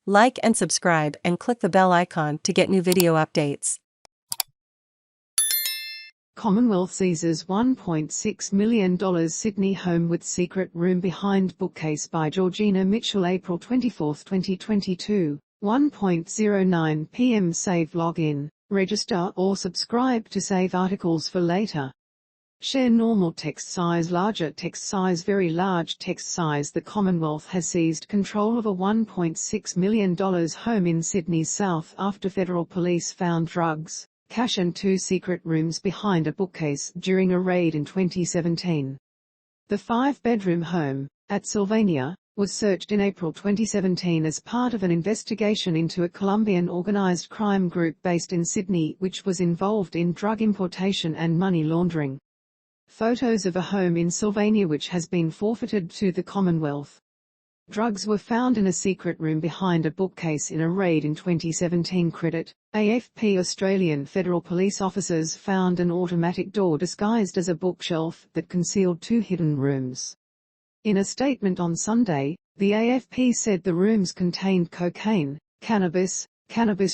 Like and subscribe and click the bell icon to get new video updates. Commonwealth seizes $1.6 million Sydney home with secret room behind. Bookcase by Georgina Mitchell. April 24, 2022, 1:09 p.m. Save login, register or subscribe to save articles for later. Share normal text size, larger text size, very large text size. The Commonwealth has seized control of a $1.6 million home in Sydney's south after federal police found drugs, cash and 2 secret rooms behind a bookcase during a raid in 2017. The 5-bedroom home, at Sylvania, was searched in April 2017 as part of an investigation into a Colombian organised crime group based in Sydney which was involved in drug importation and money laundering. Photos of a home in Sylvania which has been forfeited to the Commonwealth. Drugs were found in a secret room behind a bookcase in a raid in 2017. Credit, AFP. Australian federal police officers found an automatic door disguised as a bookshelf that concealed 2 hidden rooms. In a statement on Sunday, the AFP said the rooms contained cocaine, cannabis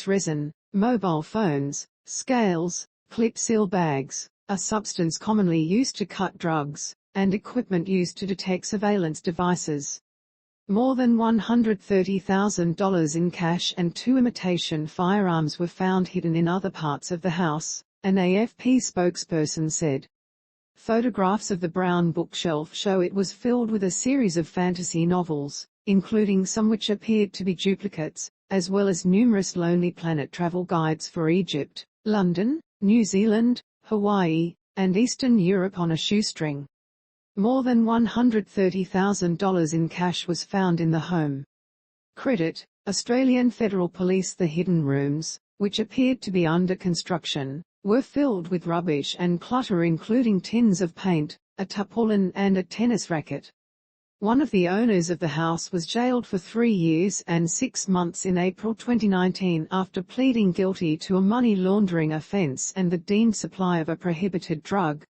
resin, mobile phones, scales, clip-seal bags, a substance commonly used to cut drugs, and equipment used to detect surveillance devices. More than $130,000 in cash and 2 imitation firearms were found hidden in other parts of the house, an AFP spokesperson said. Photographs of the brown bookshelf show it was filled with a series of fantasy novels, including some which appeared to be duplicates, as well as numerous Lonely Planet travel guides for Egypt, London, New Zealand, Hawaii, and Eastern Europe on a shoestring. More than $130,000 in cash was found in the home. Credit, Australian Federal Police. The hidden rooms, which appeared to be under construction, were filled with rubbish and clutter including tins of paint, a tarpaulin and a tennis racket. One of the owners of the house was jailed for 3 years and 6 months in April 2019 after pleading guilty to a money laundering offence and the deemed supply of a prohibited drug.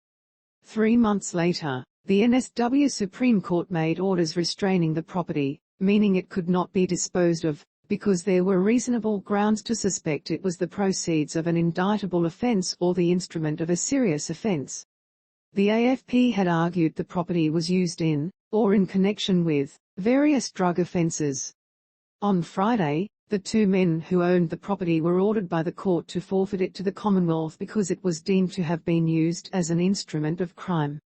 3 months later, the NSW Supreme Court made orders restraining the property, meaning it could not be disposed of, because there were reasonable grounds to suspect it was the proceeds of an indictable offence or the instrument of a serious offence. The AFP had argued the property was used in, or in connection with, various drug offences. On Friday, the 2 men who owned the property were ordered by the court to forfeit it to the Commonwealth because it was deemed to have been used as an instrument of crime.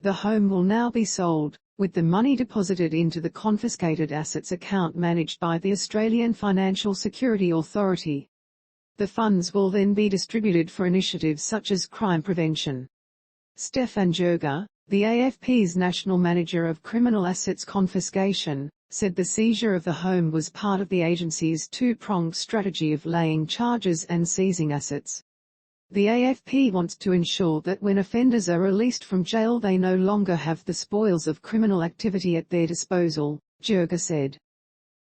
The home will now be sold, with the money deposited into the confiscated assets account managed by the Australian Financial Security Authority. The funds will then be distributed for initiatives such as crime prevention. Stefan Jurga, the AFP's National Manager of Criminal Assets Confiscation, said the seizure of the home was part of the agency's 2-pronged strategy of laying charges and seizing assets. The AFP wants to ensure that when offenders are released from jail they no longer have the spoils of criminal activity at their disposal, Jurga said.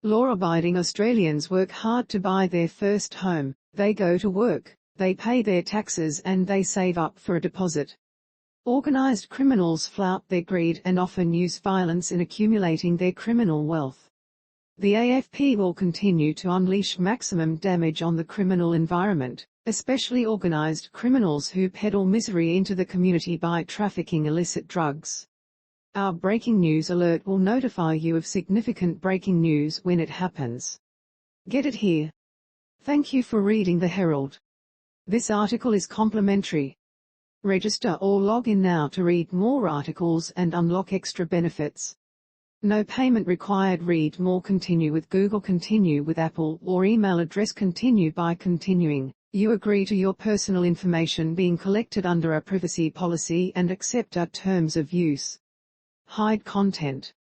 Law-abiding Australians work hard to buy their first home, they go to work, they pay their taxes and they save up for a deposit. Organised criminals flout their greed and often use violence in accumulating their criminal wealth. The AFP will continue to unleash maximum damage on the criminal environment, especially organised criminals who peddle misery into the community by trafficking illicit drugs. Our breaking news alert will notify you of significant breaking news when it happens. Get it here. Thank you for reading the Herald. This article is complimentary. Register or log in now to read more articles and unlock extra benefits. No payment required. Read more. Continue with Google, continue with Apple, or email address. Continue by continuing. You agree to your personal information being collected under a privacy policy and accept our terms of use. Hide content.